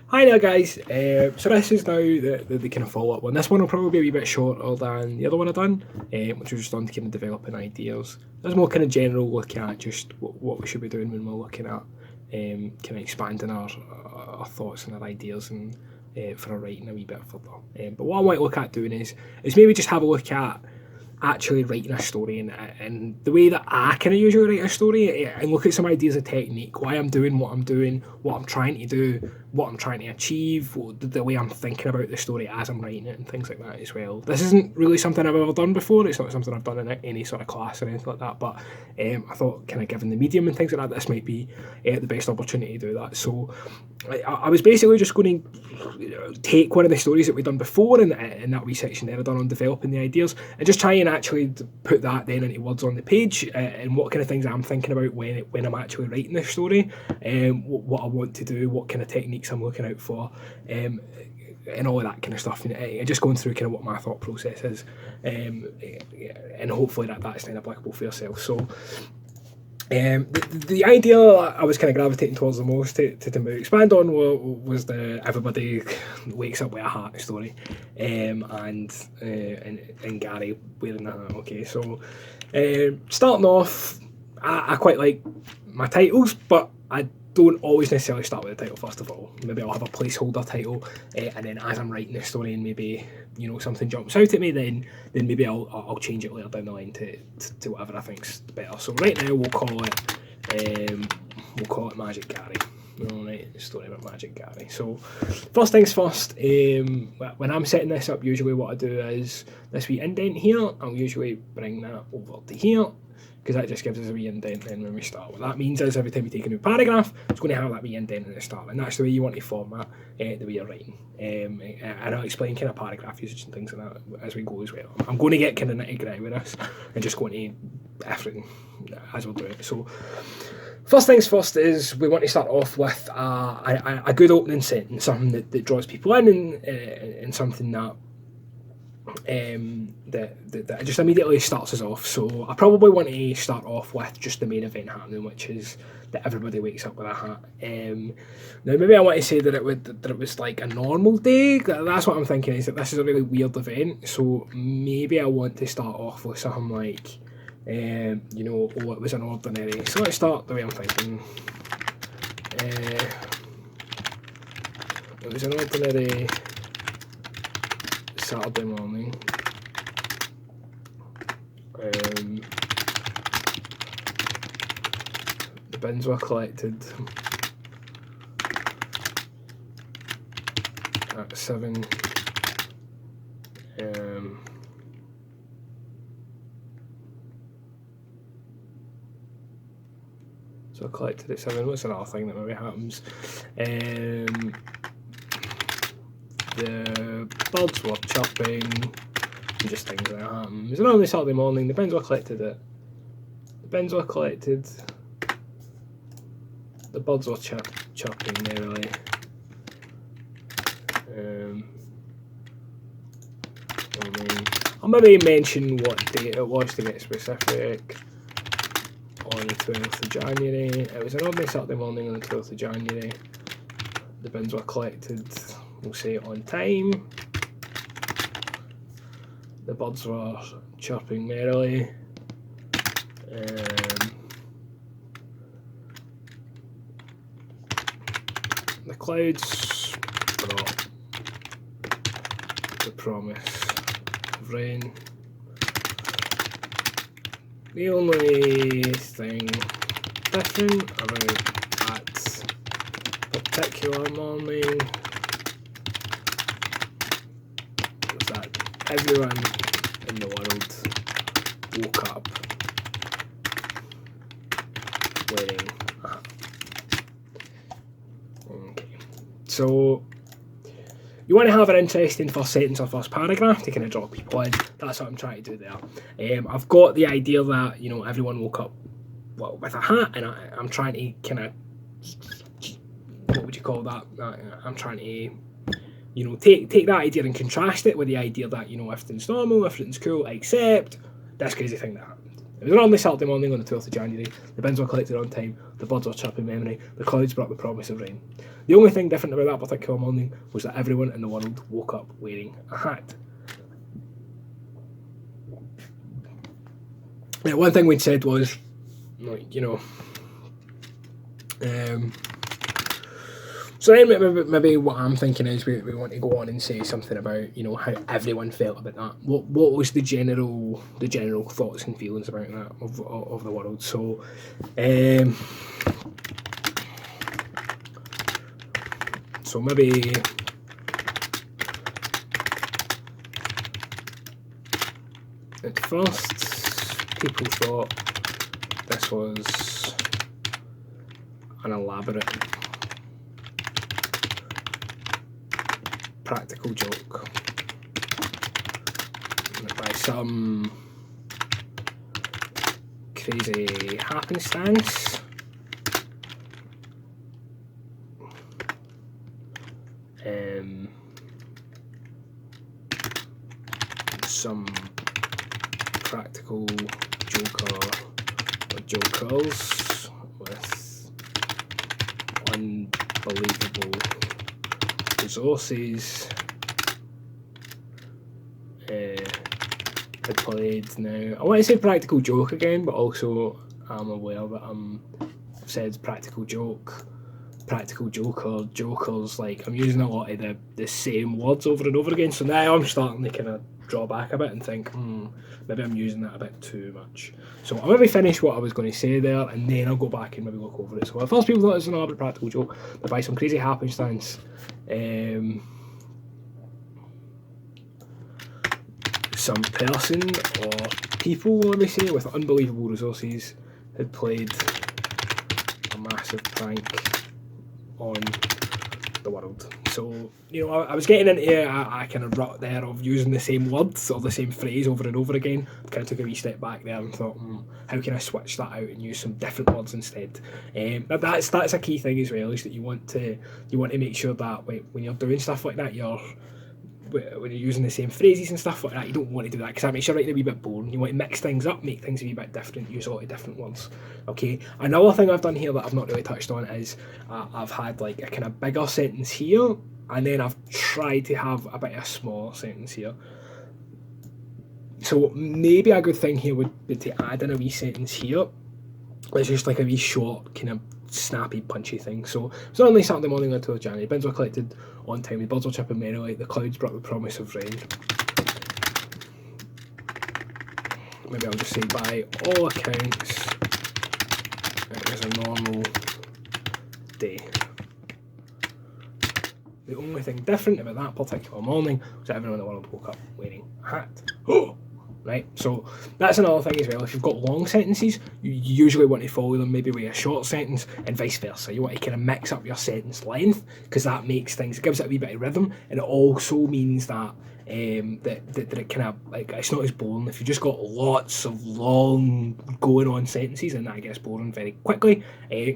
Hi there guys, so this is now the kind of follow-up one. This one will probably be a wee bit shorter than the other one I've done, which was just on kind of developing ideas. There's more kind of general look at just what we should be doing when we're looking at kind of expanding our thoughts and our ideas and for our writing a wee bit further. But what I might look at doing is maybe just have a look at actually writing a story and the way that I kind of usually write a story and look at some ideas of technique, why I'm doing, what I'm trying to do, what I'm trying to achieve, the way I'm thinking about the story as I'm writing it and things like that as well. This isn't really something I've ever done before, it's not something I've done in any sort of class or anything like that, but I thought kind of given the medium and things like that, this might be the best opportunity to do that. So I was basically just going to take one of the stories that we've done before in that wee section there I've done on developing the ideas and just try and actually put that then into words on the page and what kind of things I'm thinking about when I'm actually writing this story, what I want to do, what kind of techniques I'm looking out for, and all of that kind of stuff, and just going through kind of what my thought process is, and hopefully that's then applicable for yourself. So the idea I was kind of gravitating towards the most to expand on was the everybody wakes up with a hat story, and Gary wearing a hat. Okay, so starting off, I quite like my titles, but I don't always necessarily start with the title first of all. Maybe I'll have a placeholder title, and then as I'm writing the story and maybe something jumps out at me, then maybe I'll change it later down the line to whatever I think's better. So right now we'll call it Magic Gary. Alright, story about Magic Gary. So first things first, when I'm setting this up, usually what I do is this wee indent here, I'll usually bring that over to here, because that just gives us a wee indent then when we start. What that means is every time we take a new paragraph, it's going to have that wee indent at the start, and that's the way you want to format the way you're writing. And I'll explain kind of paragraph usage and things like that as we go as well. I'm going to get kind of nitty gritty with this and just going to everything as we'll do it. So first things first is we want to start off with a good opening sentence, something that draws people in and something that that just immediately starts us off. So I probably want to start off with just the main event happening, which is that everybody wakes up with a hat. Now maybe I want to say that it was like a normal day. That's what I'm thinking, is that this is a really weird event. So maybe I want to start off with something like it was an ordinary. So let's start the way I'm thinking. It was an ordinary Saturday morning. The bins were collected at 7. So collected at 7. What's another thing that maybe happens? The birds were chirping, and just things like that. It was an early Saturday morning. The bins were collected. The birds were chirping merrily. I'll maybe mention what date it was to get specific. On the 12th of January. It was an ordinary Saturday morning on the 12th of January. The bins were collected, we'll say, on time. The birds were chirping merrily. The clouds brought the promise of rain. The only thing different about that particular morning was that everyone in the world woke up wearing a hat. Okay. So you want to have an interesting first sentence or first paragraph to kind of draw people in. That's what I'm trying to do there. I've got the idea that everyone woke up with a hat, and I'm trying to kind of, what would you call that? I'm trying to take that idea and contrast it with the idea that everything's normal, everything's cool, except this crazy thing that happened. It was an early Saturday morning on the 12th of January. The bins were collected on time, the birds were chirping memory, the clouds brought the promise of rain. The only thing different about that particular morning was that everyone in the world woke up wearing a hat. Now, one thing we'd said was, like, you know, so then maybe what I'm thinking is we want to go on and say something about, you know, how everyone felt about that. What was the general thoughts and feelings about that of the world. So so maybe at first people thought this was an elaborate practical joke by some crazy happenstance. Some practical joker or jokers with unbelievable resources had played. Now I want to say practical joke again, but also I'm aware that I've said practical joke, practical joker, jokers. Like, I'm using a lot of the same words over and over again, so now I'm starting to kind of draw back a bit and think, maybe I'm using that a bit too much. So I'll maybe finish what I was going to say there, and then I'll go back and maybe look over it. So at first people thought it was an elaborate practical joke, but by some crazy happenstance, some person or people, let me say, with unbelievable resources had played a massive prank on the world. So, you know, I was getting into a kind of rut there of using the same words or the same phrase over and over again. I kind of took a wee step back there and thought, how can I switch that out and use some different words instead? But that's a key thing as well, is that you want to make sure that when you're doing stuff like that, when you're using the same phrases and stuff like that, you don't want to do that, because that makes your writing a wee bit boring. You want to mix things up, make things a wee bit different, use a lot of different words. Okay, another thing I've done here that I've not really touched on is I've had like a kind of bigger sentence here, and then I've tried to have a bit of a smaller sentence here. So maybe a good thing here would be to add in a wee sentence here. It's just like a wee short, kind of snappy, punchy thing. So it's only Saturday morning on the 12th of January. Bins were collected on time. The birds were chirping merrily. The clouds brought the promise of rain. Maybe I'll just say, by all accounts, it was a normal day. The only thing different about that particular morning was that everyone in the world woke up wearing a hat. Right, so that's another thing as well. If you've got long sentences, you usually want to follow them maybe with a short sentence, and vice versa. You want to kind of mix up your sentence length, because that makes things, it gives it a wee bit of rhythm, and it also means that that it kind of, like, it's not as boring. If you've just got lots of long going on sentences, and that gets boring very quickly,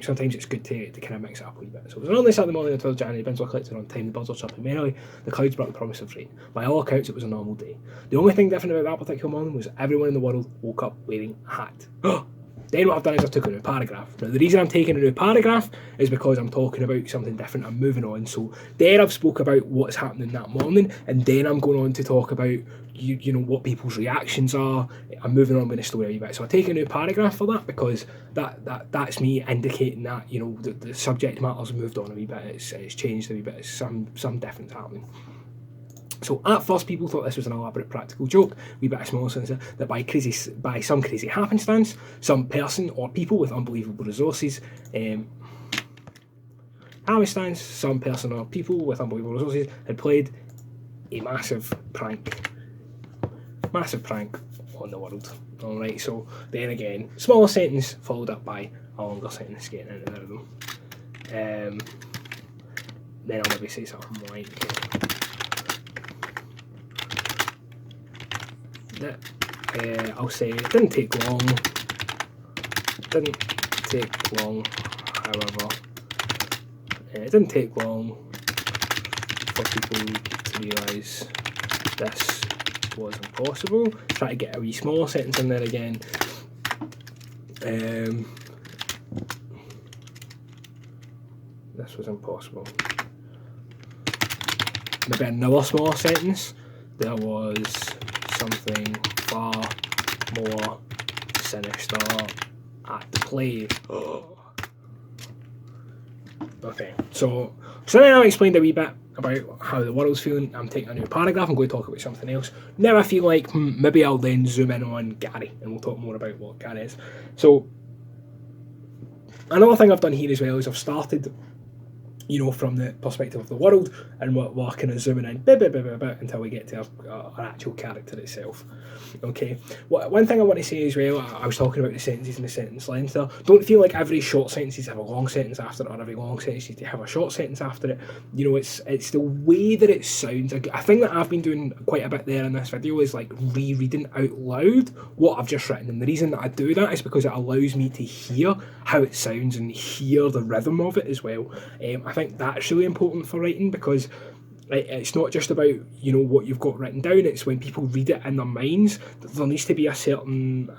sometimes it's good to kind of mix it up a wee bit. So it was only Saturday morning on the 12th of January. Bins were collected on time. The birds were chirping merrily. The clouds brought the promise of rain. By all accounts, it was a normal day. The only thing different about that particular morning was everyone in the world woke up wearing a hat. Then what I've done is I've took a new paragraph. Now the reason I'm taking a new paragraph is because I'm talking about something different. I'm moving on. So there I've spoke about what's happening that morning, and then I'm going on to talk about you know what people's reactions are. I'm moving on with the story a wee bit. So I take a new paragraph for that, because that's me indicating that, you know, the subject matter's moved on a wee bit. It's changed a wee bit. It's some difference happening. So at first people thought this was an elaborate practical joke, wee bit of small sense, that by some crazy happenstance, some person or people with unbelievable resources, some person or people with unbelievable resources had played a massive prank on the world. Alright, so then again, smaller sentence followed up by a longer sentence getting into the rhythm. Then I'll maybe say something like, I'll say it didn't take long, however, it didn't take long for people to realise this was impossible. Try to get a wee smaller sentence in there again. This was impossible. Maybe another smaller sentence. There was something far more sinister at play. Okay, so now I've explained a wee bit about how the world's feeling. I'm taking a new paragraph. I'm going to talk about something else. Now I feel like maybe I'll then zoom in on Gary and we'll talk more about what Gary is. So another thing I've done here as well is I've started, you know, from the perspective of the world, and we're kind of zooming in bit until we get to our actual character itself. Okay, one thing I want to say as well, I was talking about the sentences and the sentence length there. Don't feel like every short sentence needs to have a long sentence after it, or every long sentence needs to have a short sentence after it. You know, it's the way that it sounds. A thing that I've been doing quite a bit there in this video is like rereading out loud what I've just written, and the reason that I do that is because it allows me to hear how it sounds and hear the rhythm of it as well. I think that's really important for writing, because it's not just about, you know, what you've got written down. It's when people read it in their minds, there needs to be a certain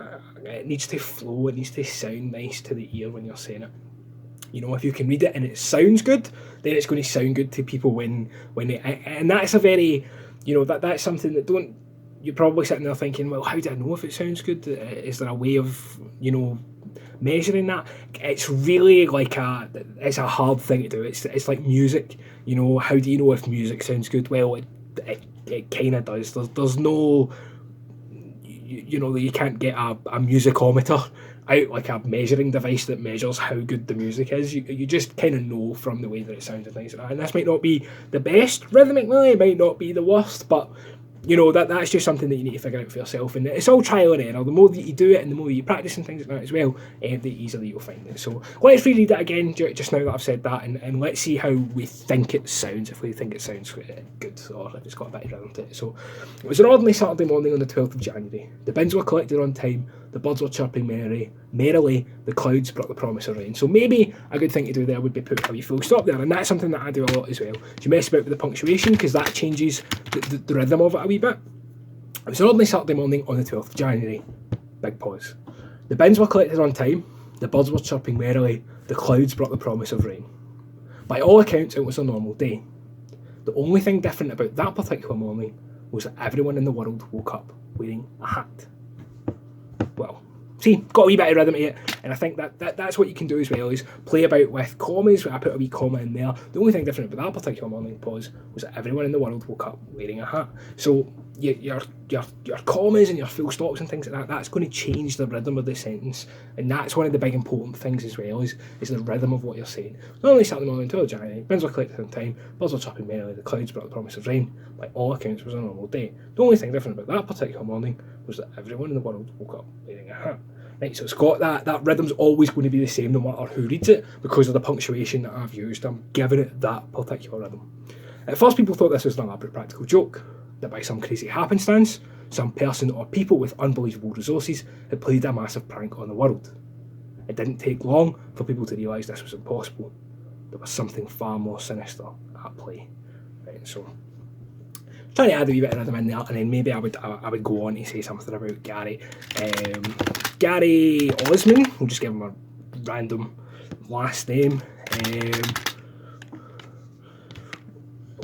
it needs to flow, it needs to sound nice to the ear when you're saying it. You know, if you can read it and it sounds good, then it's going to sound good to people when and that's a very, you know, that's something that you're probably sitting there thinking, well, how do I know if it sounds good? Is there a way of, you know, measuring that? It's really like it's a hard thing to do. It's like music, you know. How do you know if music sounds good? Well, it kind of does. There's no, you know, you can't get a musicometer out, like a measuring device that measures how good the music is. You just kind of know from the way that it sounds and things like that. And this might not be the best rhythmically, it might not be the worst, but you know, that's just something that you need to figure out for yourself, and it's all trial and error. The more that you do it and the more you practice and things like that as well, the easier you'll find it. So let's reread that again just now that I've said that, and let's see how we think it sounds, if we think it sounds good or if it's got a bit of rhythm to it. So it was an ordinary Saturday morning on the 12th of January. The bins were collected on time, the birds were chirping merrily, the clouds brought the promise of rain. So maybe a good thing to do there would be put a wee full stop there, and that's something that I do a lot as well. You mess about with the punctuation, because that changes the rhythm of it a wee bit. It was an ordinary Saturday morning on the 12th of January. Big pause. The bins were collected on time, the birds were chirping merrily, the clouds brought the promise of rain. By all accounts, it was a normal day. The only thing different about that particular morning was that everyone in the world woke up wearing a hat. Well, see, got a wee bit of rhythm to it, and I think that's what you can do as well, is play about with commas. I put a wee comma in there. The only thing different about that particular morning pause was that everyone in the world woke up wearing a hat. So your commas and your full stops and things like that, that's going to change the rhythm of the sentence, and that's one of the big important things as well, is the rhythm of what you're saying. Not only Saturday morning, 12th of January, bins were collected on time, birds were chirping merrily, the clouds brought the promise of rain. By all accounts, it was a normal day. The only thing different about that particular morning was that everyone in the world woke up wearing a hat. Right, so it's got that rhythm's always going to be the same no matter who reads it, because of the punctuation that I've used. I'm giving it that particular rhythm. At first, people thought this was an elaborate practical joke, that by some crazy happenstance, some person or people with unbelievable resources had played a massive prank on the world. It didn't take long for people to realise this was impossible. There was something far more sinister at play. Right, so trying to add a wee bit of rhythm in there, and then maybe I would go on to say something about Gary. Gary Osman, we'll just give him a random last name,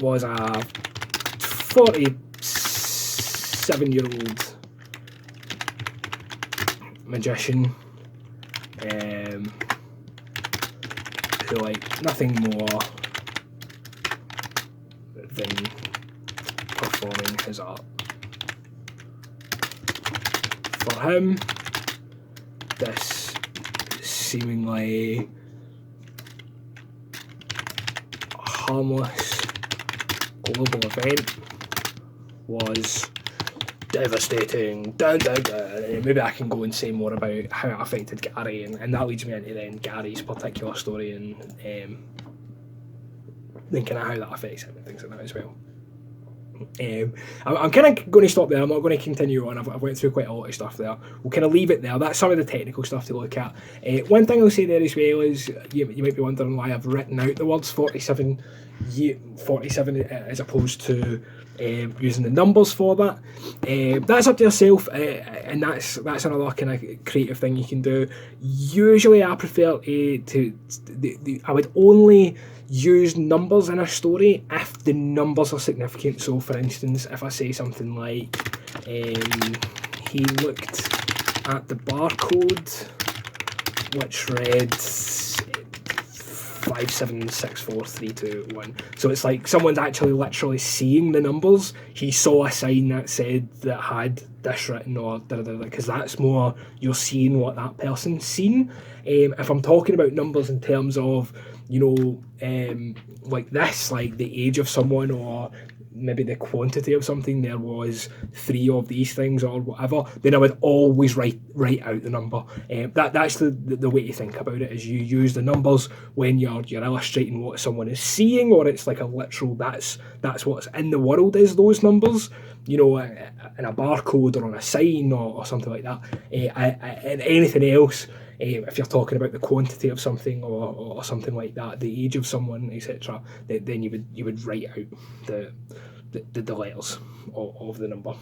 was a 47-year-old magician who liked nothing more than performing his art. For him, this seemingly harmless global event was devastating. Dun, dun, dun. Maybe I can go and say more about how it affected Gary, and that leads me into then Gary's particular story, and then kind of how that affects him and things like that as well. I'm kind of going to stop there. I'm not going to continue on. I've went through quite a lot of stuff there. We'll kind of leave it there. That's some of the technical stuff to look at. One thing I'll say there as well is you might be wondering why I've written out the words 47 47 as opposed to using the numbers for that. That's up to yourself, and that's another kind of creative thing you can do. Usually I prefer I would only use numbers in a story if the numbers are significant. So for instance, if I say something like he looked at the barcode which read 5764321. So it's like someone's actually literally seeing the numbers. He saw a sign that said that had this written, or because that's more you're seeing what that person's seen. If I'm talking about numbers in terms of, you know, like this, like the age of someone, or maybe the quantity of something, there was 3 of these things or whatever, then I would always write out the number. That's the way to think about it, is you use the numbers when you're illustrating what someone is seeing, or it's like a literal, that's what's in the world is those numbers, you know, in a barcode or on a sign or something like that. And anything else, if you're talking about the quantity of something or something like that, the age of someone, etc., then you would write out the letters of the number.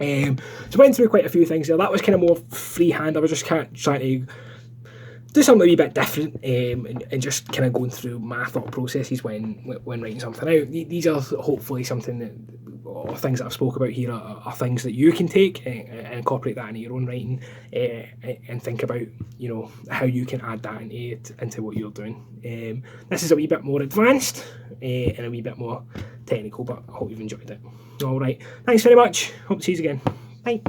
So I went through quite a few things there. That was kind of more freehand. I was just trying to do something a wee bit different, and just kind of going through my thought processes when writing something out. These are hopefully something that, or things that I've spoke about here, are things that you can take and incorporate that into your own writing, and think about, you know, how you can add that into what you're doing. This is a wee bit more advanced and a wee bit more technical, but I hope you've enjoyed it. All right, thanks very much. Hope to see you again. Bye.